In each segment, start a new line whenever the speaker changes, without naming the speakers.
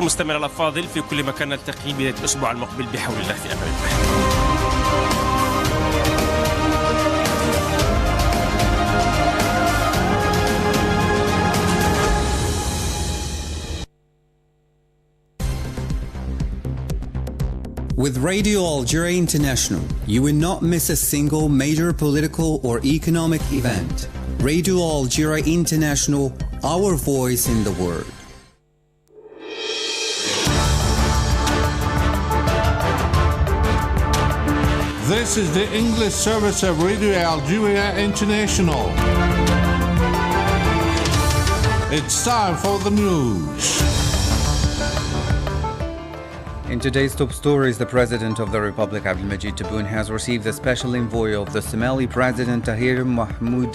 مستمر الأفاضل في كل مكان، نلتقي بداية الأسبوع المقبل بحول الله في أمان الله.
With Radio Algeria International, you will not miss a single major political or economic event. Radio Algeria International, our voice in the world.
This is the English service of Radio Algeria International. It's time for the news.
In today's top stories, the President of the Republic, Abdelmajid Tebboune, has received the special envoy of the Somali President, Tahir Mahmoud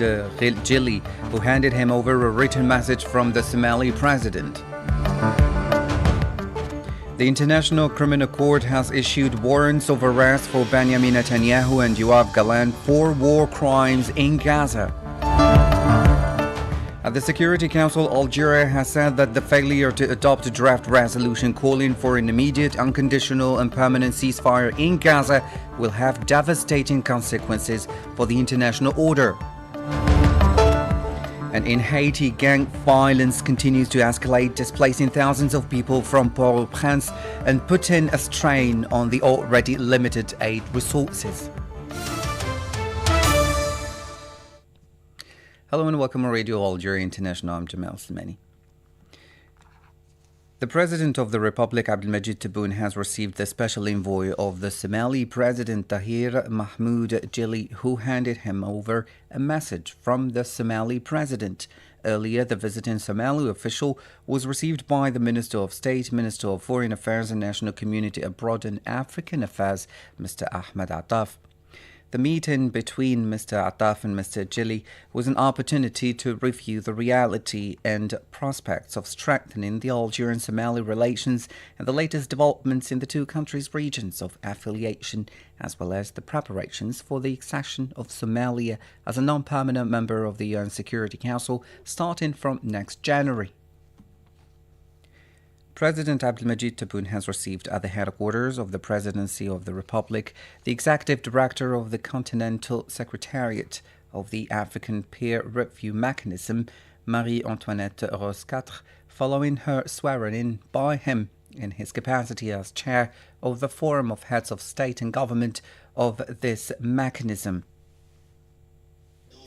Jili, who handed him over a written message from the Somali President. The International Criminal Court has issued warrants of arrest for Benjamin Netanyahu and Yoav Gallant for war crimes in Gaza. At the Security Council, Algeria has said that the failure to adopt a draft resolution calling for an immediate, unconditional and permanent ceasefire in Gaza will have devastating consequences for the international order. And in Haiti, gang violence continues to escalate, displacing thousands of people from Port-au-Prince and putting a strain on the already limited aid resources. Hello and welcome to Radio Algeria International. I'm Jamal Slimani. The President of the Republic, Abdelmajid Tebboune, has received the special envoy of the Somali President, Tahir Mahmoud Jili, who handed him over a message from the Somali President. Earlier, the visiting Somali official was received by the Minister of State, Minister of Foreign Affairs and National Community Abroad and African Affairs, Mr. Ahmed Attaf. The meeting between Mr. Attaf and Mr. Jili was an opportunity to review the reality and prospects of strengthening the Algerian-Somali relations and the latest developments in the two countries' regions of affiliation, as well as the preparations for the accession of Somalia as a non-permanent member of the UN Security Council starting from next January. President Abdelmajid Tebboune has received at the headquarters of the Presidency of the Republic the Executive Director of the Continental Secretariat of the African Peer Review Mechanism, Marie-Antoinette Rose-Quatre, following her swearing-in by him in his capacity as chair of the Forum of Heads of State and Government of this mechanism.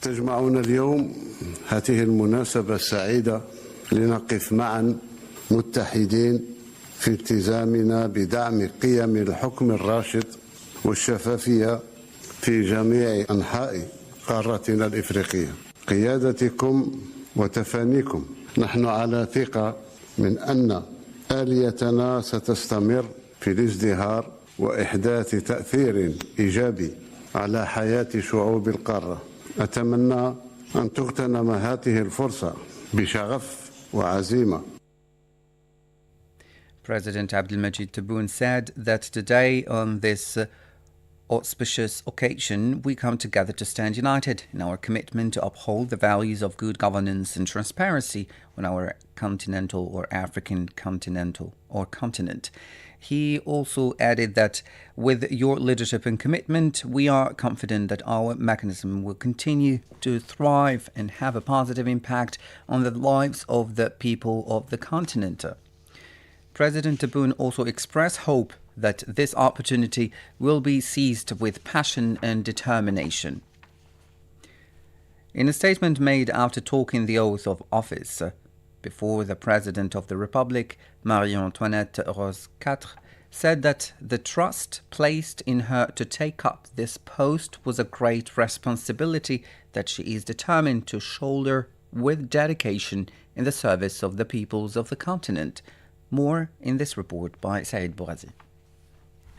تجمعنا اليوم هذه المناسبة السعيدة لنقف معا متحدين في التزامنا بدعم قيم الحكم الراشد والشفافية في جميع أنحاء قارتنا الإفريقية. قيادتكم وتفانيكم نحن على ثقة من أن آليتنا ستستمر في الازدهار وإحداث تأثير إيجابي على حياة شعوب القارة. أتمنى أن تغتنم هذه الفرصة بشغف وعزيمة.
President Abdelmajid Tebboune said that today, on this auspicious occasion, we come together to stand united in our commitment to uphold the values of good governance and transparency on our continental or African continent. He also added that with your leadership and commitment, we are confident that our mechanism will continue to thrive and have a positive impact on the lives of the people of the continent. President Tebboune also expressed hope that this opportunity will be seized with passion and determination. In a statement made after taking the oath of office before the President of the Republic, Marie-Antoinette Rose-Quatre, said that the trust placed in her to take up this post was a great responsibility that she is determined to shoulder with dedication in the service of the peoples of the continent. More in this report by Saïd Bouazi.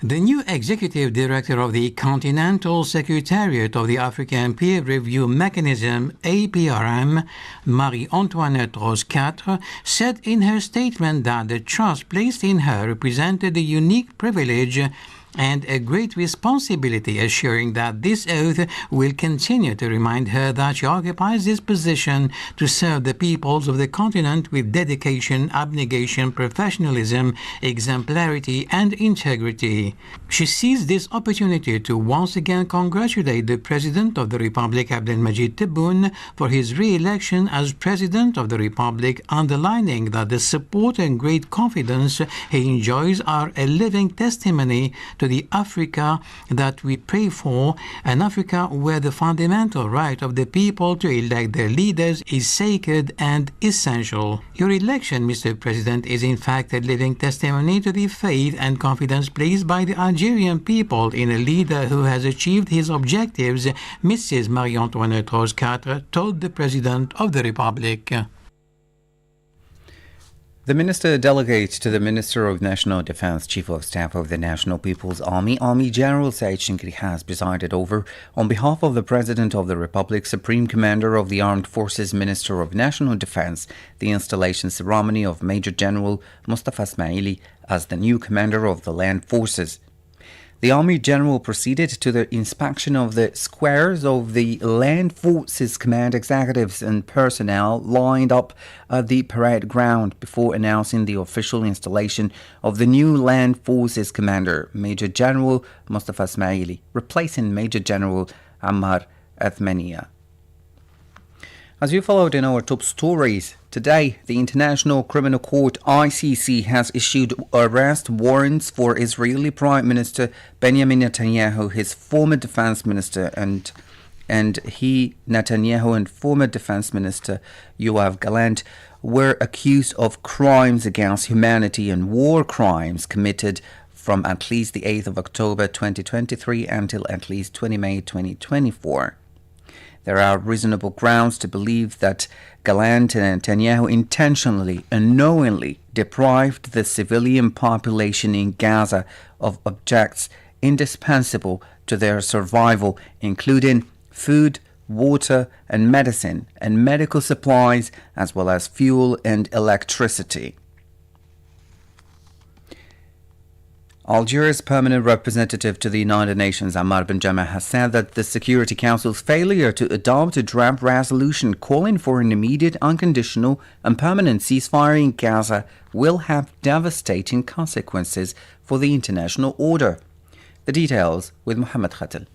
The new executive director of the Continental Secretariat of the African Peer Review Mechanism, APRM, Marie-Antoinette Rose-Quatre, said in her statement that the trust placed in her represented the unique privilege and a great responsibility, assuring that this oath will continue to remind her that she occupies this position to serve the peoples of the continent with dedication, abnegation, professionalism, exemplarity, and integrity. She seized this opportunity to once again congratulate the President of the Republic, Abdelmajid Tebboune, for his re-election as President of the Republic, underlining that the support and great confidence he enjoys are a living testimony to the Africa that we pray for, an Africa where the fundamental right of the people to elect their leaders is sacred and essential. Your election, Mr. President, is in fact a living testimony to the faith and confidence placed by the Algerian people in a leader who has achieved his objectives, Mrs. Marie-Antoinette Rose Quatre told the President of the Republic.
The Minister Delegate to the Minister of National Defence, Chief of Staff of the National People's Army, Army General Said Shinkri, has presided over, on behalf of the President of the Republic, Supreme Commander of the Armed Forces, Minister of National Defence, the installation ceremony of Major General Mustafa Ismaili as the new Commander of the Land Forces. The Army General proceeded to the inspection of the squares of the Land Forces Command executives and personnel lined up at the parade ground before announcing the official installation of the new Land Forces Commander, Major General Mustafa Ismaili, replacing Major General Ammar Athmania. As you followed in our top stories, today the International Criminal Court ICC has issued arrest warrants for Israeli Prime Minister Benjamin Netanyahu, his former defense minister, and Netanyahu and former defense minister Yoav Gallant were accused of crimes against humanity and war crimes committed from at least the 8th of October 2023 until at least 20 May 2024. There are reasonable grounds to believe that Gallant and Netanyahu intentionally and knowingly deprived the civilian population in Gaza of objects indispensable to their survival, including food, water and medicine, and medical supplies, as well as fuel and electricity. Algeria's permanent representative to the United Nations, Ammar Benjama, has said that the Security Council's failure to adopt a draft resolution calling for an immediate, unconditional and permanent ceasefire in Gaza will have devastating consequences for the international order. The details with Mohammed Khatel.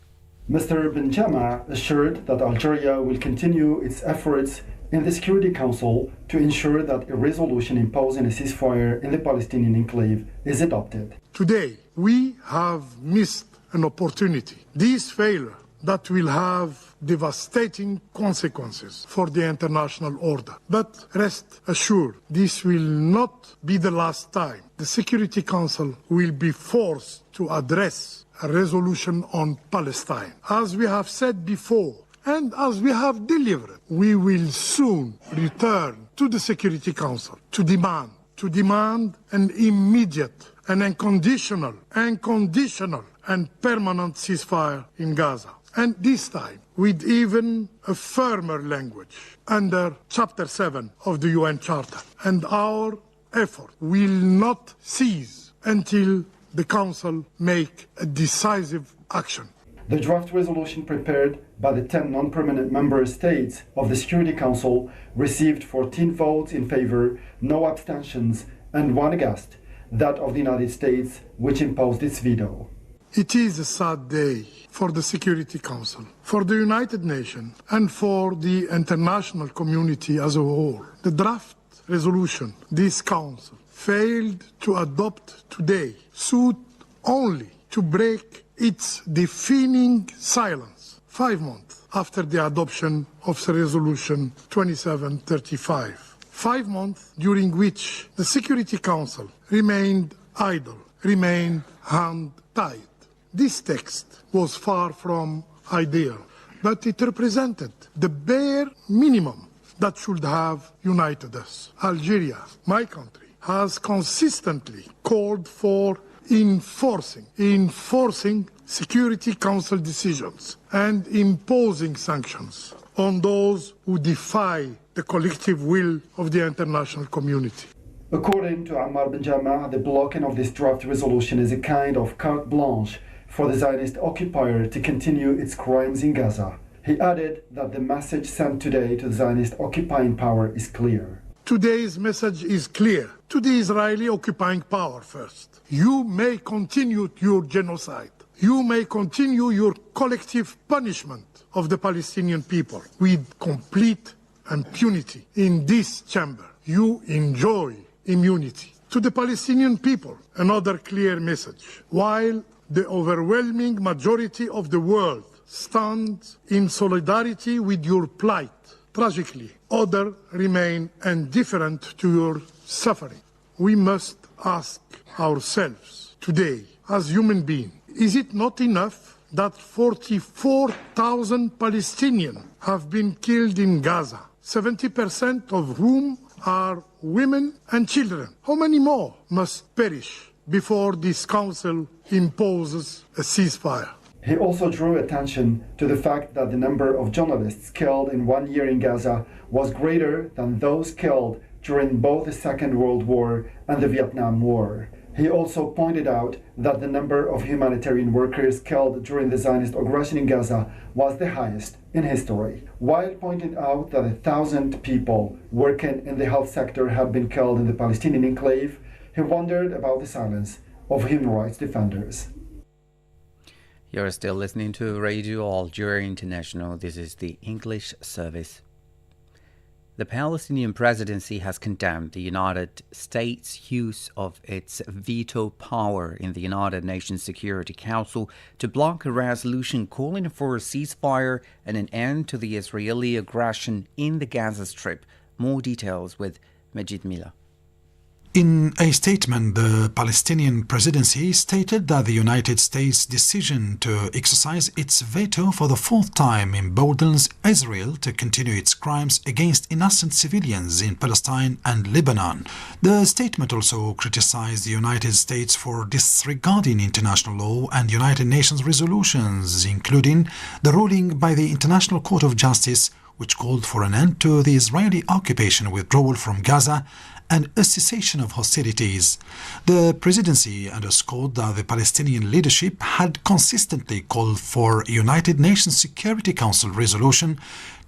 Mr. Benjama assured that Algeria will continue its efforts in the Security Council to ensure that a resolution imposing a ceasefire in the Palestinian enclave is adopted.
Today, we have missed an opportunity. This failure that will have devastating consequences for the international order. But rest assured, this will not be the last time the Security Council will be forced to address a resolution on Palestine. As we have said before, and as we have delivered, we will soon return to the Security Council to demand an immediate and unconditional and permanent ceasefire in Gaza. And this time, with even a firmer language under Chapter 7 of the UN Charter. And our effort will not cease until the Council make a decisive action.
The draft resolution prepared by the 10 non-permanent member states of the Security Council received 14 votes in favor, no abstentions, and 1 against, that of the United States, which imposed its veto.
It is a sad day for the Security Council, for the United Nations, and for the international community as a whole. The draft resolution this Council failed to adopt today suit only to break its deafening silence 5 months after the adoption of the Resolution 2735. 5 months during which the Security Council remained idle, remained hand-tied. This text was far from ideal, but it represented the bare minimum that should have united us. Algeria, my country, has consistently called for enforcing Security Council decisions and imposing sanctions on those who defy the collective will of the international community.
According to Ammar bin Jama, the blocking of this draft resolution is a kind of carte blanche for the Zionist occupier to continue its crimes in Gaza. He added that the message sent today to the Zionist occupying power is clear.
Today's message is clear to the Israeli occupying power first. You may continue your genocide. You may continue your collective punishment of the Palestinian people with complete impunity in this chamber. You enjoy immunity. To the Palestinian people, another clear message. While the overwhelming majority of the world stands in solidarity with your plight, tragically, others remain indifferent to your suffering. We must ask ourselves today, as human beings, is it not enough that 44,000 Palestinians have been killed in Gaza, 70% of whom are women and children? How many more must perish before this council imposes a ceasefire?
He also drew attention to the fact that the number of journalists killed in 1 year in Gaza was greater than those killed during both the Second World War and the Vietnam War. He also pointed out that the number of humanitarian workers killed during the Zionist aggression in Gaza was the highest in history, while pointing out that 1,000 people working in the health sector had been killed in the Palestinian enclave. He wondered about the silence of human rights defenders.
You're still listening to Radio Algeria International. This is the English service. The Palestinian presidency has condemned the United States' use of its veto power in the United Nations Security Council to block a resolution calling for a ceasefire and an end to the Israeli aggression in the Gaza Strip. More details with Majid Mila.
In a statement, the Palestinian presidency stated that the United States' decision to exercise its veto for the fourth time emboldens Israel to continue its crimes against innocent civilians in Palestine and Lebanon. The statement also criticized the United States for disregarding international law and United Nations resolutions, including the ruling by the International Court of Justice, which called for an end to the Israeli occupation withdrawal from Gaza and a cessation of hostilities. The presidency underscored that the Palestinian leadership had consistently called for a United Nations Security Council resolution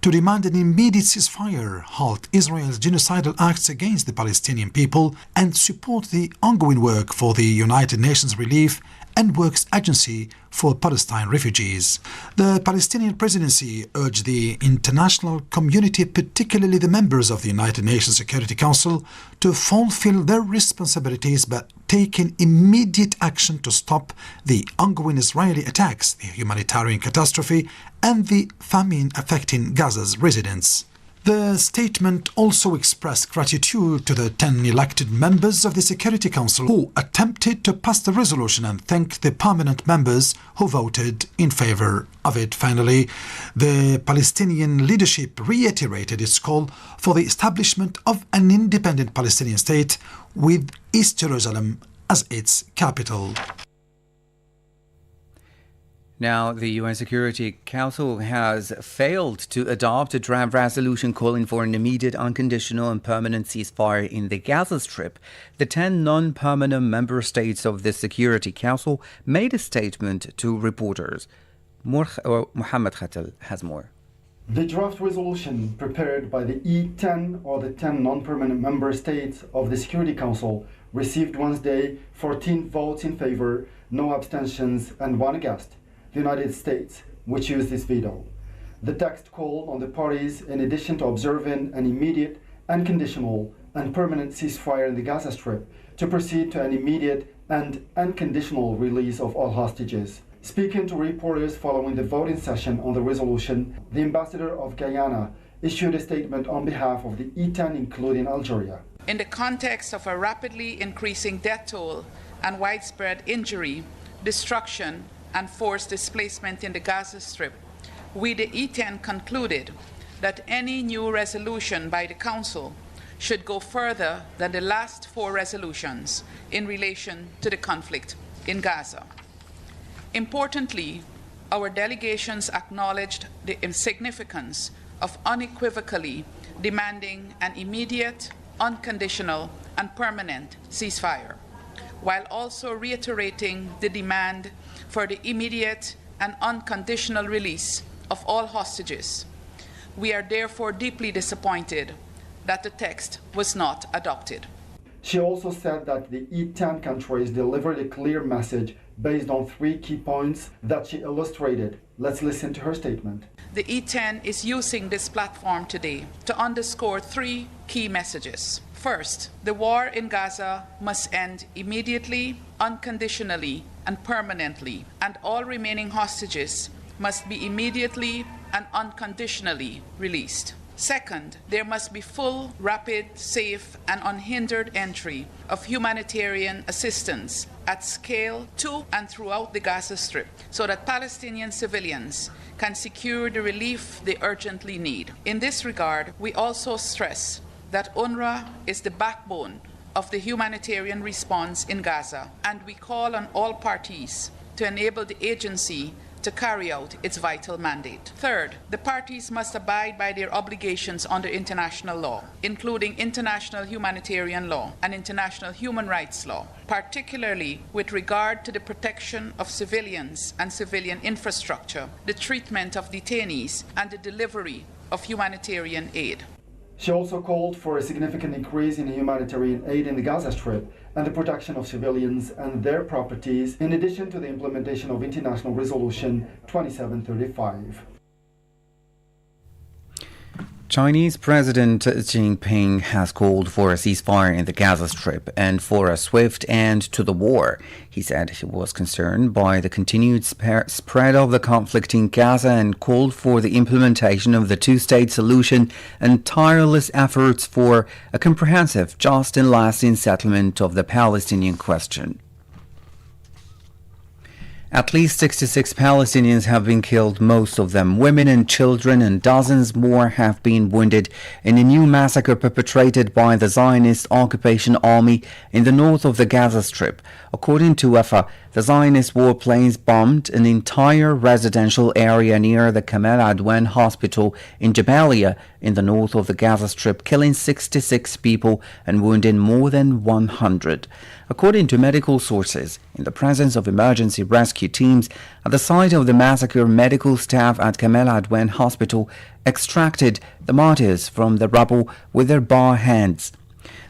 to demand an immediate ceasefire, halt Israel's genocidal acts against the Palestinian people, and support the ongoing work for the United Nations Relief and Works Agency for Palestine refugees. The Palestinian presidency urged the international community, particularly the members of the United Nations Security Council, to fulfill their responsibilities by taking immediate action to stop the ongoing Israeli attacks, the humanitarian catastrophe, and the famine affecting Gaza's residents. The statement also expressed gratitude to the 10 elected members of the Security Council who attempted to pass the resolution and thanked the permanent members who voted in favor of it. Finally, the Palestinian leadership reiterated its call for the establishment of an independent Palestinian state with East Jerusalem as its capital.
Now, the UN Security Council has failed to adopt a draft resolution calling for an immediate, unconditional and permanent ceasefire in the Gaza Strip. The 10 non-permanent member states of the Security Council made a statement to reporters. Mohammed Khatal has more.
The draft resolution prepared by the E10 or the 10 non-permanent member states of the Security Council received Wednesday 14 votes in favor, no abstentions and 1 against. The United States, which used this veto. The text called on the parties, in addition to observing an immediate, unconditional, and permanent ceasefire in the Gaza Strip, to proceed to an immediate and unconditional release of all hostages. Speaking to reporters following the voting session on the resolution, the ambassador of Guyana issued a statement on behalf of the E10, including Algeria.
In the context of a rapidly increasing death toll and widespread injury, destruction, and forced displacement in the Gaza Strip, we, the E10, concluded that any new resolution by the Council should go further than the last 4 resolutions in relation to the conflict in Gaza. Importantly, our delegations acknowledged the significance of unequivocally demanding an immediate, unconditional, and permanent ceasefire, while also reiterating the demand for the immediate and unconditional release of all hostages. We are therefore deeply disappointed that the text was not adopted.
She also said that the E10 countries delivered a clear message based on 3 key points that she illustrated. Let's listen to her statement.
The E10 is using this platform today to underscore 3 key messages. First, the war in Gaza must end immediately, unconditionally, and permanently, and all remaining hostages must be immediately and unconditionally released. Second, there must be full, rapid, safe, and unhindered entry of humanitarian assistance at scale to and throughout the Gaza Strip so that Palestinian civilians can secure the relief they urgently need. In this regard, we also stress that UNRWA is the backbone of the humanitarian response in Gaza, and we call on all parties to enable the agency to carry out its vital mandate. Third, the parties must abide by their obligations under international law, including international humanitarian law and international human rights law, particularly with regard to the protection of civilians and civilian infrastructure, the treatment of detainees, and the delivery of humanitarian aid.
She also called for a significant increase in humanitarian aid in the Gaza Strip and the protection of civilians and their properties, in addition to the implementation of International Resolution 2735.
Chinese President Xi Jinping has called for a ceasefire in the Gaza Strip and for a swift end to the war. He said he was concerned by the continued spread of the conflict in Gaza and called for the implementation of the two-state solution and tireless efforts for a comprehensive, just and lasting settlement of the Palestinian question. At least 66 Palestinians have been killed, most of them women and children, and dozens more have been wounded in a new massacre perpetrated by the Zionist occupation army in the north of the Gaza Strip. According to WAFA, the Zionist warplanes bombed an entire residential area near the Kamal Adwan hospital in Jabalia in the north of the Gaza Strip, killing 66 people and wounding more than 100. According to medical sources, in the presence of emergency rescue teams at the site of the massacre, medical staff at Kamal Adwan hospital extracted the martyrs from the rubble with their bare hands.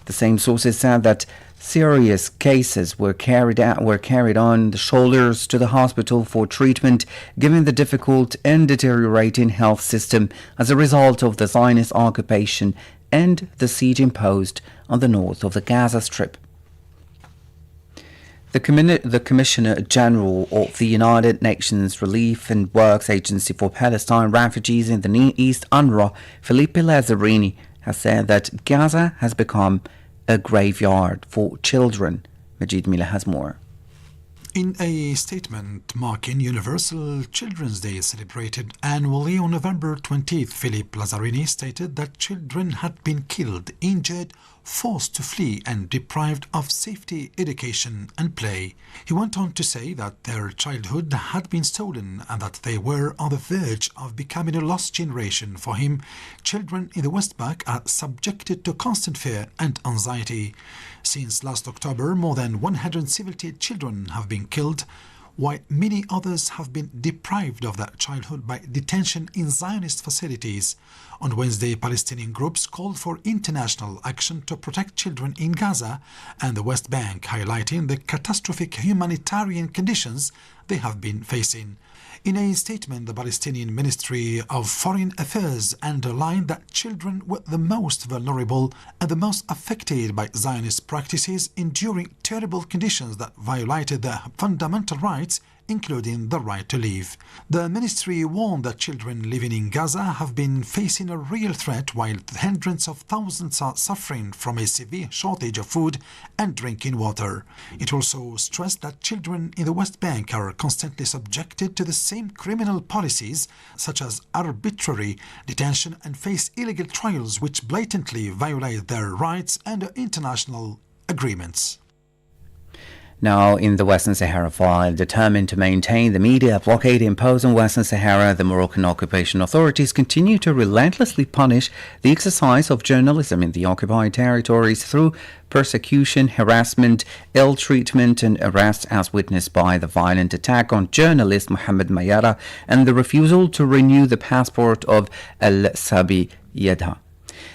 The same sources said that serious cases were carried on the shoulders to the hospital for treatment, given the difficult and deteriorating health system as a result of the Zionist occupation and the siege imposed on the north of the Gaza Strip. The Commissioner General of the United Nations Relief and Works Agency for Palestine Refugees in the Near East, UNRWA, Felipe Lazzarini, has said that Gaza has become a graveyard for children. Majid Mila has more.
In a statement marking Universal Children's Day celebrated annually on November 20th, Philippe Lazzarini stated that children had been killed, injured, forced to flee and deprived of safety, education and play. He went on to say that their childhood had been stolen and that they were on the verge of becoming a lost generation. For him, children in the West Bank are subjected to constant fear and anxiety. Since last October, more than 170 children have been killed, while many others have been deprived of their childhood by detention in Zionist facilities. On Wednesday, Palestinian groups called for international action to protect children in Gaza and the West Bank, highlighting the catastrophic humanitarian conditions they have been facing. In a statement, the Palestinian Ministry of Foreign Affairs underlined that children were the most vulnerable and the most affected by Zionist practices, enduring terrible conditions that violated their fundamental rights, including the right to live. The ministry warned that children living in Gaza have been facing a real threat, while hundreds of thousands are suffering from a severe shortage of food and drinking water. It also stressed that children in the West Bank are constantly subjected to the same criminal policies, such as arbitrary detention, and face illegal trials which blatantly violate their rights and international agreements.
Now, in the Western Sahara file, determined to maintain the media blockade imposed on Western Sahara, the Moroccan occupation authorities continue to relentlessly punish the exercise of journalism in the occupied territories through persecution, harassment, ill treatment and arrest, as witnessed by the violent attack on journalist Mohamed Mayara and the refusal to renew the passport of Al-Sabi Yadha.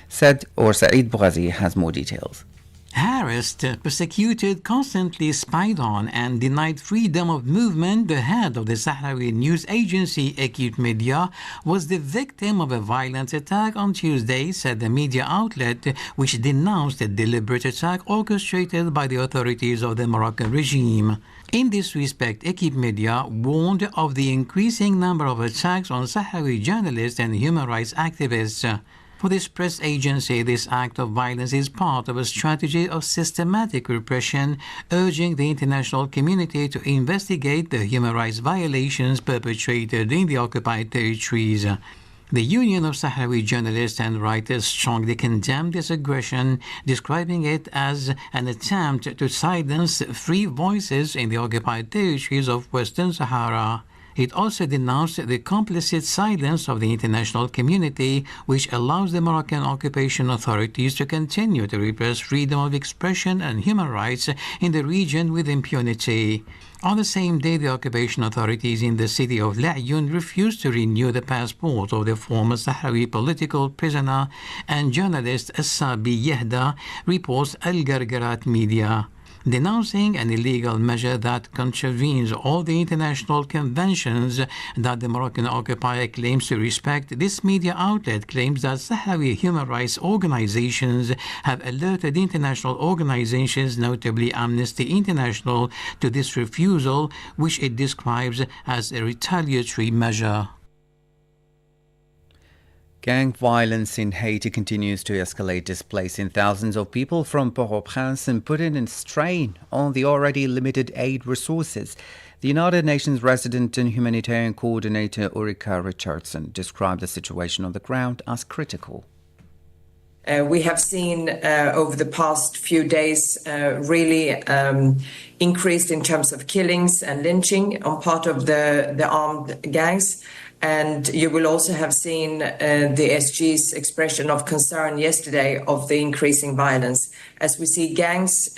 Said Saeed Bougazi has more details.
Harassed, persecuted, constantly spied on and denied freedom of movement, the head of the Sahrawi news agency Equipe Media was the victim of a violent attack on Tuesday, said the media outlet, which denounced a deliberate attack orchestrated by the authorities of the Moroccan regime. In this respect, Equipe Media warned of the increasing number of attacks on Sahrawi journalists and human rights activists. For this press agency, this act of violence is part of a strategy of systematic repression, urging the international community to investigate the human rights violations perpetrated in the occupied territories. The Union of Sahrawi Journalists and Writers strongly condemned this aggression, describing it as an attempt to silence free voices in the occupied territories of Western Sahara. It also denounced the complicit silence of the international community, which allows the Moroccan occupation authorities to continue to repress freedom of expression and human rights in the region with impunity. On the same day, the occupation authorities in the city of La'yun refused to renew the passport of the former Sahrawi political prisoner and journalist Al-Sabi Yahda, reports Al Gargarat Media. Denouncing an illegal measure that contravenes all the international conventions that the Moroccan occupier claims to respect, this media outlet claims that Sahrawi human rights organizations have alerted international organizations, notably Amnesty International, to this refusal, which it describes as a retaliatory measure.
Gang violence in Haiti continues to escalate, displacing thousands of people from Port-au-Prince and putting a strain on the already limited aid resources. The United Nations resident and humanitarian coordinator Ulrika Richardson described the situation on the ground as critical.
We have seen over the past few days really increased in terms of killings and lynching on part of the armed gangs. And you will also have seen the SG's expression of concern yesterday of the increasing violence, as we see gangs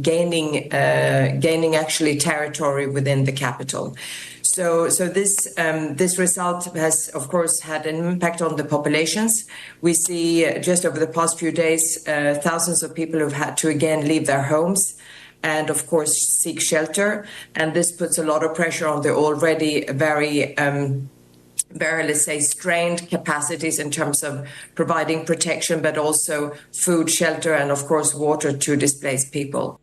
gaining actually territory within the capital. So this result has, of course, had an impact on the populations. We see just over the past few days, thousands of people who've had to again leave their homes and, of course, seek shelter. And this puts a lot of pressure on the already very, let's say, strained capacities in terms of providing protection, but also food, shelter, and, of course, water to displaced people.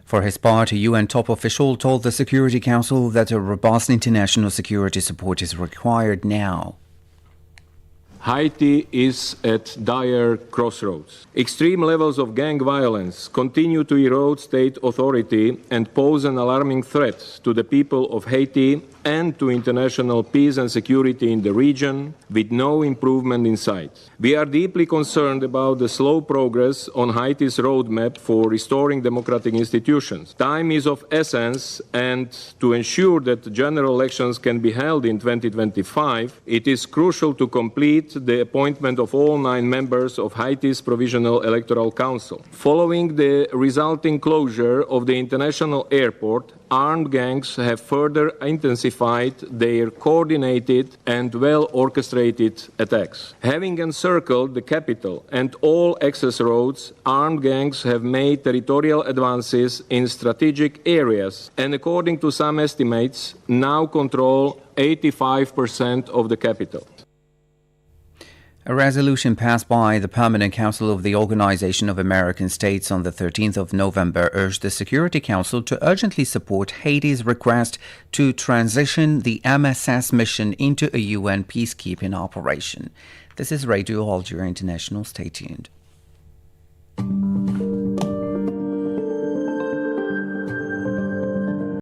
For his part, a UN top official told the Security Council that a robust international security support is required now.
Haiti is at dire crossroads. Extreme levels of gang violence continue to erode state authority and pose an alarming threat to the people of Haiti and to international peace and security in the region, with no improvement in sight. We are deeply concerned about the slow progress on Haiti's roadmap for restoring democratic institutions. Time is of essence, and to ensure that general elections can be held in 2025, it is crucial to complete the appointment of all 9 members of Haiti's Provisional Electoral Council. Following the resulting closure of the international airport, armed gangs have further intensified their coordinated and well-orchestrated attacks. Having encircled the capital and all access roads, armed gangs have made territorial advances in strategic areas and, according to some estimates, now control 85% of the capital.
A resolution passed by the Permanent Council of the Organization of American States on the 13th of November urged the Security Council to urgently support Haiti's request to transition the MSS mission into a UN peacekeeping operation. This is Radio Algeria International. Stay tuned.